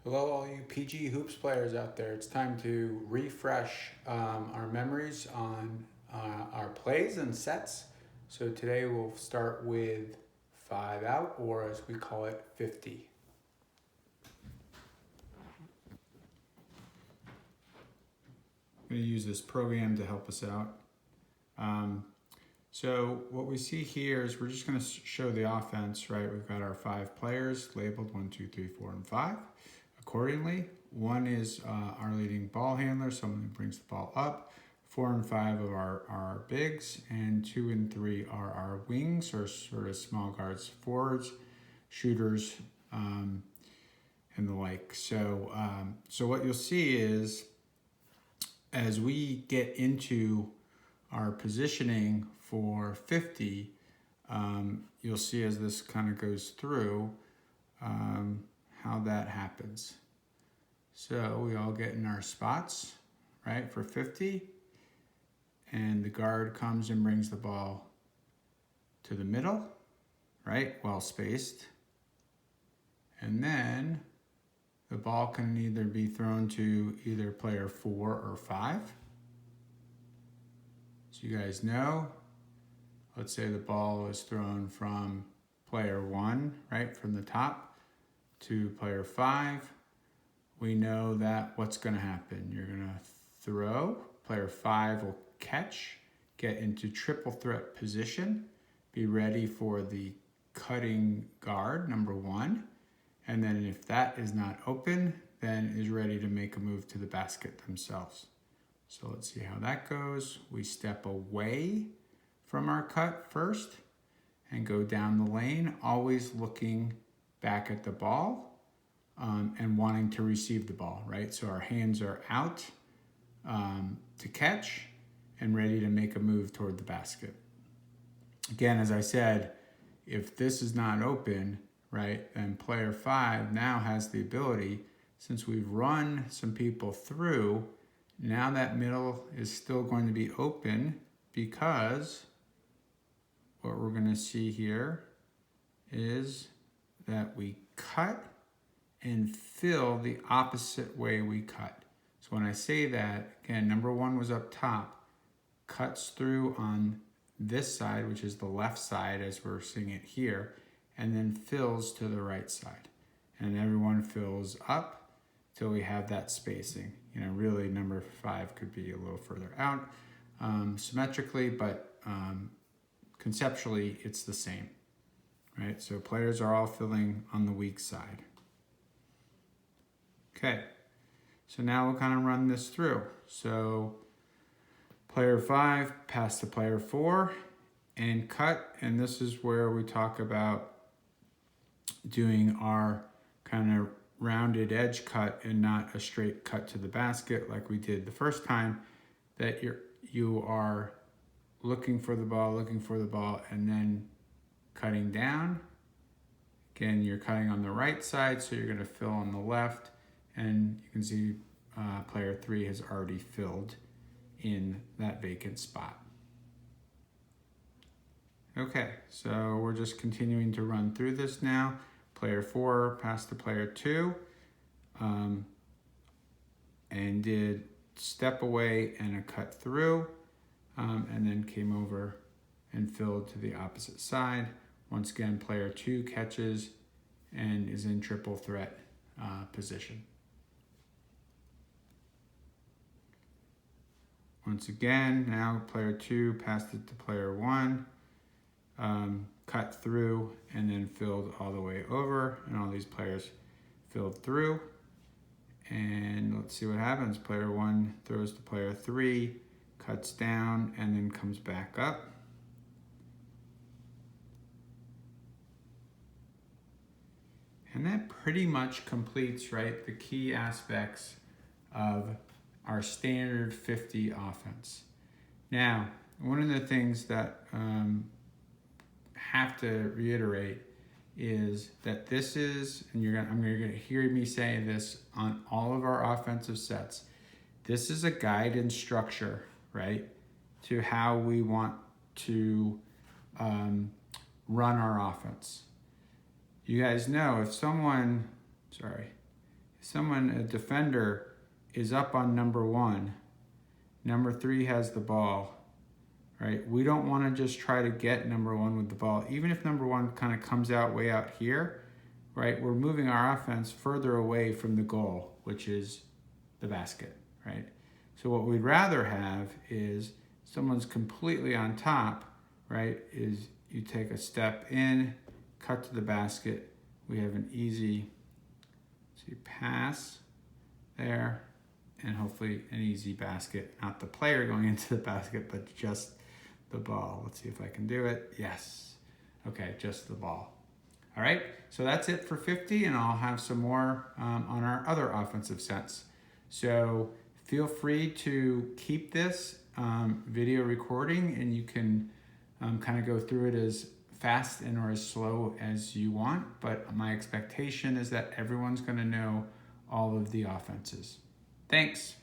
Hello, all you PG Hoops players out there. It's time to refresh our memories on our plays and sets. So today we'll start with 5 out, or as we call it, 50. I'm going to use this program to help us out. So what we see here is we're just going to show the offense, right? We've got our 5 players labeled 1, 2, 3, 4, and 5 accordingly. 1 is our leading ball handler, someone who brings the ball up. 4 and 5 of our bigs, and 2 and 3 are our wings, or sort of small guards, forwards, shooters, and the like. So what you'll see is as we get into our positioning for 50, you'll see as this kind of goes through how that happens. So we all get in our spots, right, for 50, and the guard comes and brings the ball to the middle, right, well spaced, and then the ball can either be thrown to either player 4 or 5. So you guys know, let's say the ball is thrown from player 1, right, from the top, to player 5. We know that what's going to happen. You're going to throw, player 5 will catch, get into triple threat position, be ready for the cutting guard, number 1, and then if that is not open, then is ready to make a move to the basket themselves. So let's see how that goes. We step away from our cut first and go down the lane, always looking back at the ball and wanting to receive the ball, right? So our hands are out to catch and ready to make a move toward the basket. Again, as I said, if this is not open, right, then player 5 now has the ability, since we've run some people through, now that middle is still going to be open, because what we're going to see here is that we cut and fill the opposite way we cut. So when I say that, again, number 1 was up top, cuts through on this side, which is the left side as we're seeing it here, and then fills to the right side. And everyone fills up till we have that spacing. You know, really number 5 could be a little further out symmetrically, but conceptually it's the same, right? So players are all filling on the weak side. Okay, so now we'll kind of run this through. So player 5 pass to player 4 and cut, and this is where we talk about doing our kind of rounded edge cut and not a straight cut to the basket like we did the first time, that you are looking for the ball, and then cutting down. Again, you're cutting on the right side, so you're going to fill on the left, and you can see player 3 has already filled in that vacant spot. Okay, so we're just continuing to run through this now. Player 4 passed to player 2 and did step away and a cut through, and then came over and filled to the opposite side. Once again, player 2 catches and is in triple threat position. Once again, now player 2 passed it to player 1, cut through, and then filled all the way over, and all these players filled through. And let's see what happens. Player 1 throws to player 3, cuts down, and then comes back up. And that pretty much completes, right, the key aspects of our standard 50 offense. Now, one of the things that have to reiterate is that this is, and I'm going to hear me say this on all of our offensive sets, this is a guide and structure, right, to how we want to run our offense. You guys know if a defender, is up on number 1, number 3 has the ball, right? We don't want to just try to get number 1 with the ball. Even if number 1 kind of comes out way out here, right? We're moving our offense further away from the goal, which is the basket, right? So what we'd rather have is someone's completely on top, right? Is you take a step in, cut to the basket. We have an easy pass there, and hopefully an easy basket. Not the player going into the basket, but just the ball. Let's see if I can do it. Yes. Okay, just the ball. All right, so that's it for 50, and I'll have some more on our other offensive sets. So feel free to keep this video recording, and you can kind of go through it as fast and or as slow as you want, but my expectation is that everyone's going to know all of the offenses. Thanks.